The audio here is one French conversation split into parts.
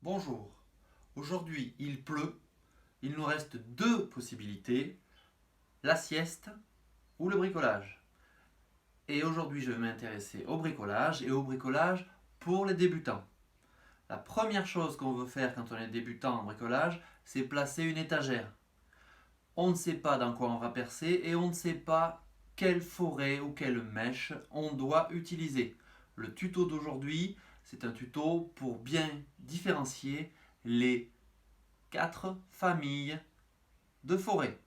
Bonjour, aujourd'hui il pleut, il nous reste deux possibilités, la sieste ou le bricolage. Et aujourd'hui je vais m'intéresser au bricolage et au bricolage pour les débutants. La première chose qu'on veut faire quand on est débutant en bricolage, c'est placer une étagère. On ne sait pas dans quoi on va percer et on ne sait pas quelle forêt ou quelle mèche on doit utiliser. Le tuto d'aujourd'hui, c'est un tuto pour bien différencier les 4 familles de forêts.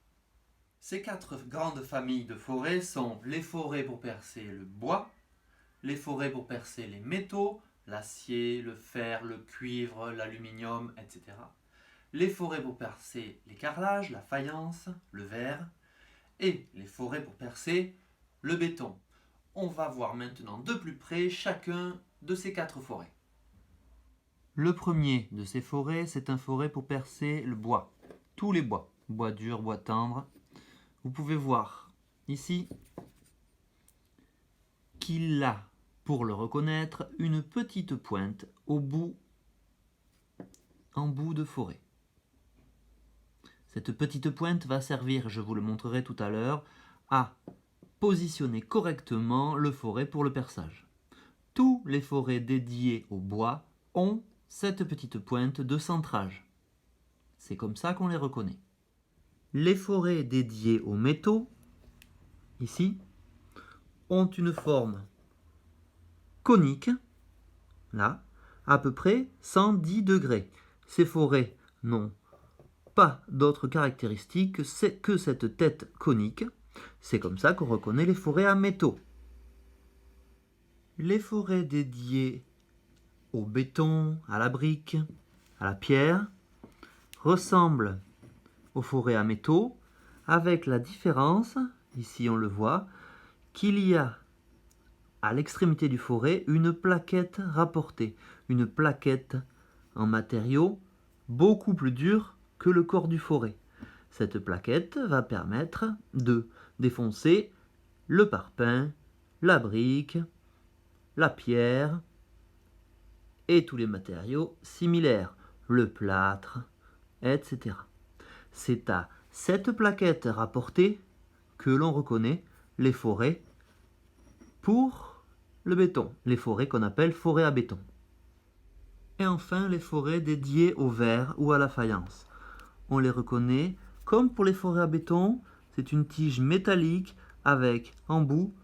Ces 4 grandes familles de forêts sont les forêts pour percer le bois, les forêts pour percer les métaux, l'acier, le fer, le cuivre, l'aluminium, etc. Les forêts pour percer les carrelages, la faïence, le verre, et les forêts pour percer le béton. On va voir maintenant de plus près chacun de ces 4 forêts. Le premier de ces forêts, c'est un forêt pour percer le bois. Tous les bois, bois dur, bois tendre. Vous pouvez voir ici qu'il a, pour le reconnaître, une petite pointe en bout de forêt. Cette petite pointe va servir, je vous le montrerai tout à l'heure, à positionner correctement le forêt pour le perçage. Tous les forêts dédiées au bois ont cette petite pointe de centrage. C'est comme ça qu'on les reconnaît. Les forêts dédiées aux métaux, ici, ont une forme conique, là, à peu près 110 degrés. Ces forêts n'ont pas d'autres caractéristiques que cette tête conique. C'est comme ça qu'on reconnaît les forêts à métaux. Les forêts dédiées au béton, à la brique, à la pierre, ressemblent aux forêts à métaux, avec la différence, ici on le voit, qu'il y a à l'extrémité du forêt une plaquette rapportée, une plaquette en matériau beaucoup plus dur que le corps du forêt. Cette plaquette va permettre de défoncer le parpaing, la brique, la pierre et tous les matériaux similaires, le plâtre, etc. C'est à cette plaquette rapportée que l'on reconnaît les forêts pour le béton, les forêts qu'on appelle forêts à béton. Et enfin, les forêts dédiées au verre ou à la faïence. On les reconnaît comme pour les forêts à béton, c'est une tige métallique avec en bout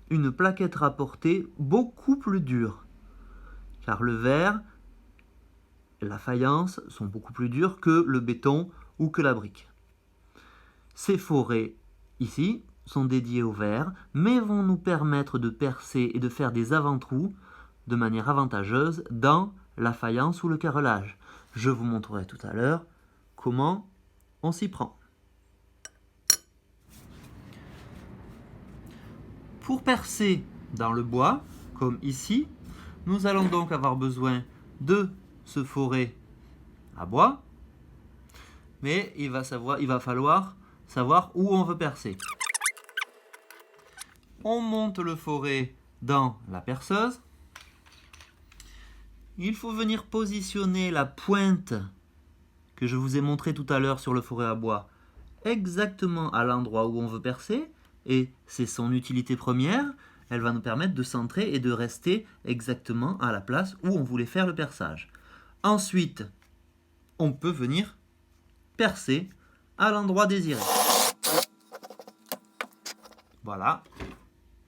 une plaquette rapportée beaucoup plus dure. Car le verre et la faïence sont beaucoup plus durs que le béton ou que la brique. Ces forêts ici sont dédiées au verre, mais vont nous permettre de percer et de faire des avant-trous de manière avantageuse dans la faïence ou le carrelage. Je vous montrerai tout à l'heure comment on s'y prend. Pour percer dans le bois, comme ici, nous allons donc avoir besoin de ce forêt à bois, mais il va falloir savoir où on veut percer. On monte le forêt dans la perceuse. Il faut venir positionner la pointe que je vous ai montré tout à l'heure sur le forêt à bois exactement à l'endroit où on veut percer, et c'est son utilité première. Elle va nous permettre de centrer et de rester exactement à la place où on voulait faire le perçage. Ensuite, on peut venir percer à l'endroit désiré. Voilà,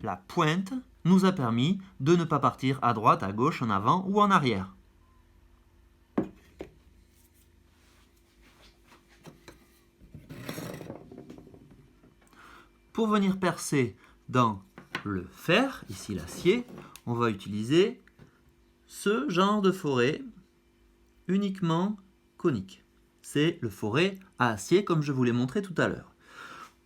la pointe nous a permis de ne pas partir à droite, à gauche, en avant ou en arrière. Pour venir percer dans le fer, ici l'acier, on va utiliser ce genre de forêt uniquement conique. C'est le forêt à acier comme je vous l'ai montré tout à l'heure.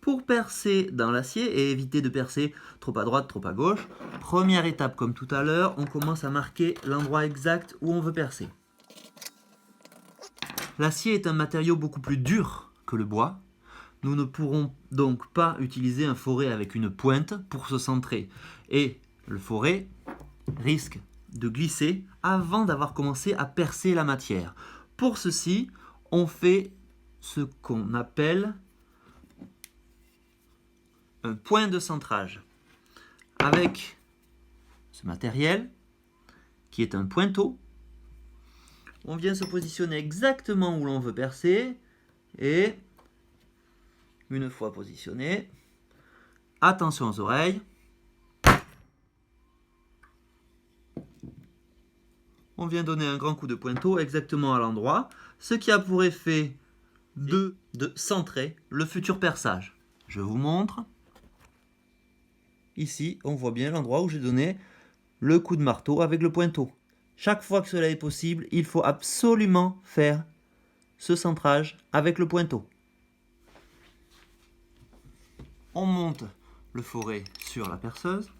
Pour percer dans l'acier et éviter de percer trop à droite, trop à gauche, première étape comme tout à l'heure, on commence à marquer l'endroit exact où on veut percer. L'acier est un matériau beaucoup plus dur que le bois. Nous ne pourrons donc pas utiliser un forêt avec une pointe pour se centrer. Et le forêt risque de glisser avant d'avoir commencé à percer la matière. Pour ceci, on fait ce qu'on appelle un point de centrage. Avec ce matériel, qui est un pointeau, on vient se positionner exactement où l'on veut percer et, une fois positionné, attention aux oreilles, on vient donner un grand coup de pointeau exactement à l'endroit, ce qui a pour effet de centrer le futur perçage. Je vous montre. Ici, on voit bien l'endroit où j'ai donné le coup de marteau avec le pointeau. Chaque fois que cela est possible, il faut absolument faire ce centrage avec le pointeau. On monte le forêt sur la perceuse.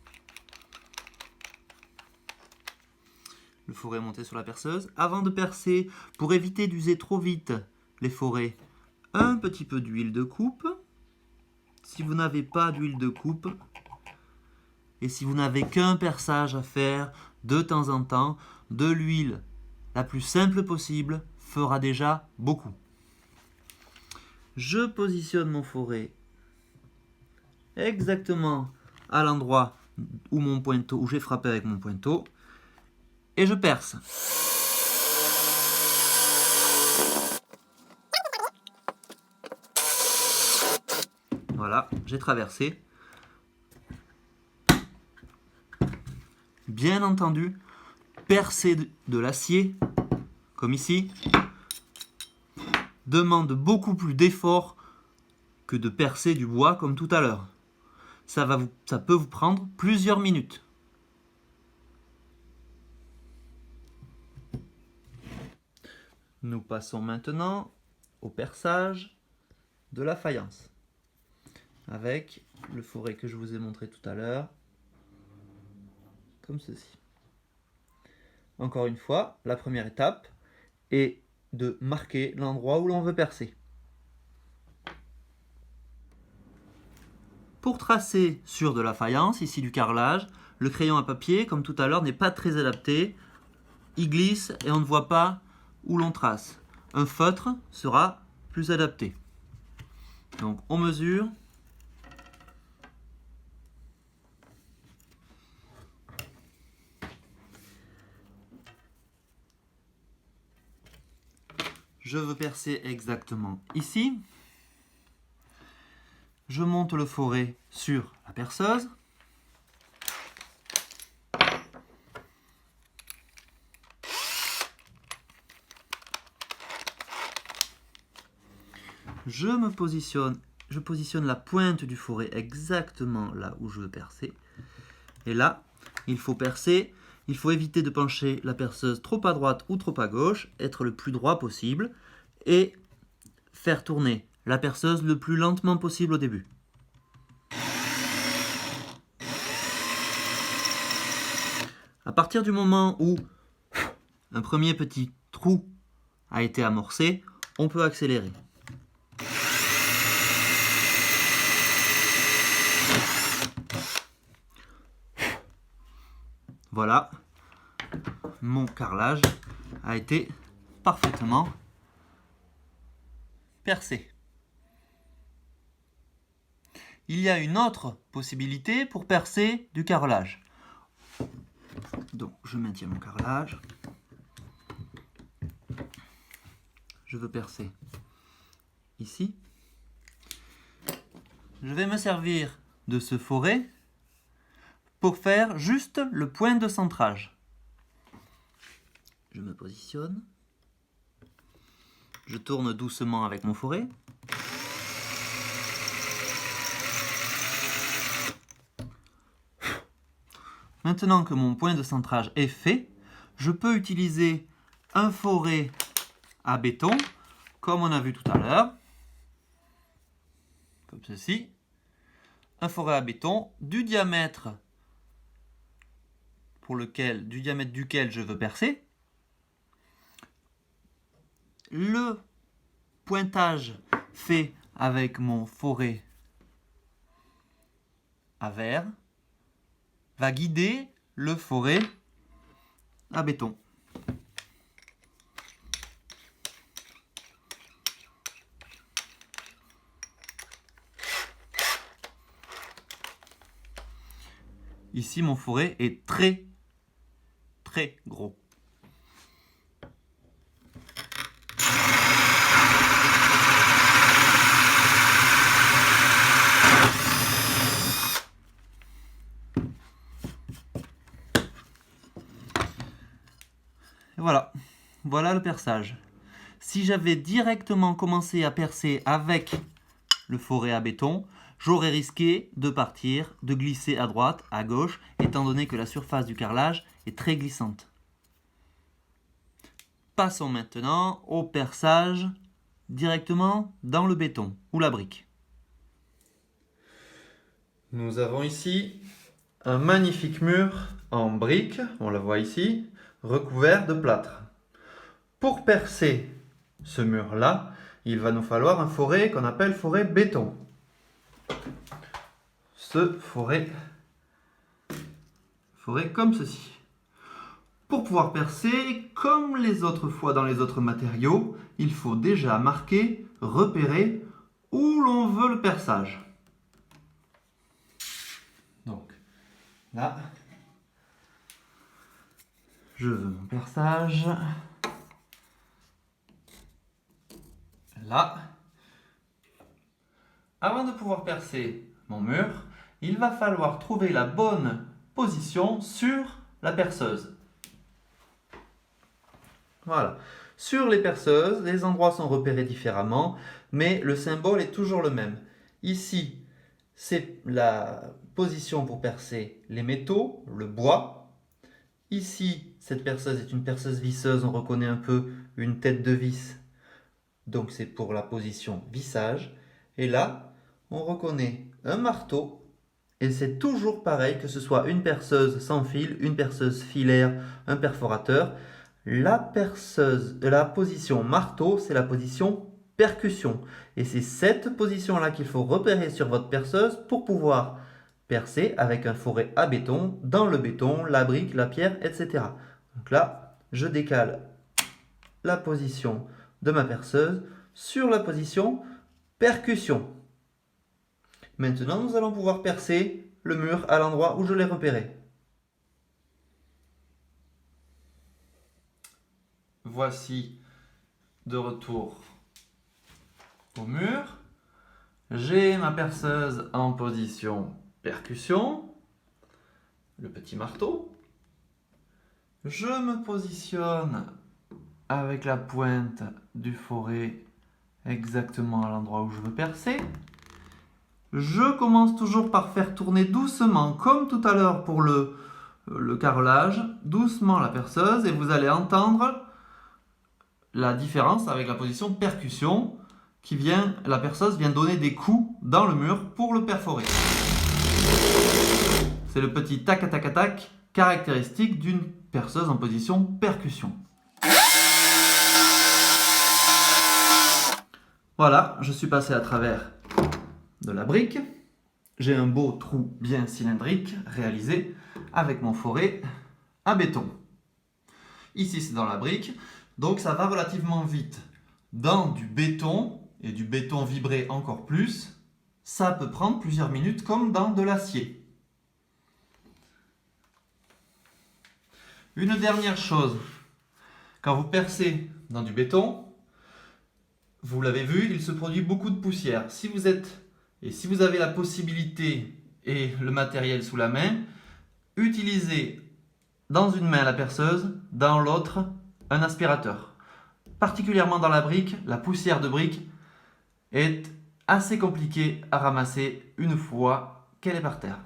Le forêt est monté sur la perceuse. Avant de percer, pour éviter d'user trop vite les forêts, un petit peu d'huile de coupe. Si vous n'avez pas d'huile de coupe, et si vous n'avez qu'un perçage à faire de temps en temps, de l'huile la plus simple possible fera déjà beaucoup. Je positionne mon forêt exactement à l'endroit où j'ai frappé avec mon pointeau et je perce. Voilà, j'ai traversé. Bien entendu, percer de l'acier, comme ici, demande beaucoup plus d'effort que de percer du bois comme tout à l'heure. Ça peut vous prendre plusieurs minutes. Nous passons maintenant au perçage de la faïence avec le forêt que je vous ai montré tout à l'heure, comme ceci. Encore une fois, la première étape est de marquer l'endroit où l'on veut percer. Pour tracer sur de la faïence, ici du carrelage, le crayon à papier, comme tout à l'heure, n'est pas très adapté. Il glisse et on ne voit pas où l'on trace. Un feutre sera plus adapté. Donc on mesure. Je veux percer exactement ici. Je monte le forêt sur la perceuse. Je positionne la pointe du forêt exactement là où je veux percer. Et là, il faut percer. Il faut éviter de pencher la perceuse trop à droite ou trop à gauche, être le plus droit possible et faire tourner la perceuse le plus lentement possible au début. À partir du moment où un premier petit trou a été amorcé, on peut accélérer. Voilà, mon carrelage a été parfaitement percé. Il y a une autre possibilité pour percer du carrelage. Donc, je maintiens mon carrelage. Je veux percer ici. Je vais me servir de ce forêt pour faire juste le point de centrage. Je me positionne. Je tourne doucement avec mon forêt. Maintenant que mon point de centrage est fait, je peux utiliser un forêt à béton, comme on a vu tout à l'heure, comme ceci. Un forêt à béton du diamètre duquel je veux percer. Le pointage fait avec mon forêt à verre va guider le forêt à béton. Ici, mon fourré est très gros. Et voilà, voilà le perçage. Si j'avais directement commencé à percer avec le fourré à béton, j'aurais risqué de partir, de glisser à droite, à gauche, étant donné que la surface du carrelage est très glissante. Passons maintenant au perçage directement dans le béton ou la brique. Nous avons ici un magnifique mur en brique, on le voit ici, recouvert de plâtre. Pour percer ce mur-là, il va nous falloir un fourré qu'on appelle fourré béton. Ce fourré comme ceci. Pour pouvoir percer, comme les autres fois dans les autres matériaux, il faut déjà marquer, repérer où l'on veut le perçage. Donc, là, je veux mon perçage. Là. Avant de pouvoir percer mon mur, il va falloir trouver la bonne position sur la perceuse. Voilà. Sur les perceuses, les endroits sont repérés différemment, mais le symbole est toujours le même. Ici, c'est la position pour percer les métaux, le bois. Ici, cette perceuse est une perceuse visseuse, on reconnaît un peu une tête de vis, donc c'est pour la position vissage. Et là, on reconnaît un marteau, et c'est toujours pareil, que ce soit une perceuse sans fil, une perceuse filaire, un perforateur. La position marteau, c'est la position percussion. Et c'est cette position-là qu'il faut repérer sur votre perceuse pour pouvoir percer avec un fourré à béton, dans le béton, la brique, la pierre, etc. Donc là, je décale la position de ma perceuse sur la position percussion. Maintenant, nous allons pouvoir percer le mur à l'endroit où je l'ai repéré. Voici de retour au mur. J'ai ma perceuse en position percussion, le petit marteau. Je me positionne avec la pointe du fourré exactement à l'endroit où je veux percer. Je commence toujours par faire tourner doucement, comme tout à l'heure pour le carrelage, doucement la perceuse, et vous allez entendre la différence avec la position percussion la perceuse vient donner des coups dans le mur pour le perforer. C'est le petit tac tac tac caractéristique d'une perceuse en position percussion. Voilà, je suis passé à travers de la brique. J'ai un beau trou bien cylindrique réalisé avec mon fourré à béton. Ici, c'est dans la brique, donc ça va relativement vite. Dans du béton, et du béton vibré encore plus, ça peut prendre plusieurs minutes comme dans de l'acier. Une dernière chose, quand vous percez dans du béton, vous l'avez vu, il se produit beaucoup de poussière. Si vous avez la possibilité et le matériel sous la main, utilisez dans une main la perceuse, dans l'autre un aspirateur. Particulièrement dans la brique, la poussière de brique est assez compliquée à ramasser une fois qu'elle est par terre.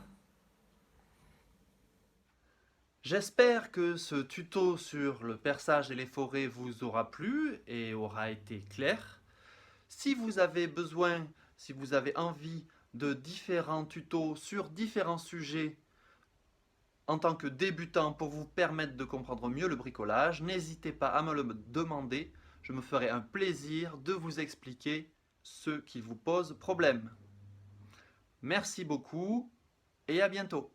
J'espère que ce tuto sur le perçage et les forêts vous aura plu et aura été clair. Si vous avez besoin, si vous avez envie de différents tutos sur différents sujets en tant que débutant pour vous permettre de comprendre mieux le bricolage, n'hésitez pas à me le demander. Je me ferai un plaisir de vous expliquer ce qui vous pose problème. Merci beaucoup et à bientôt.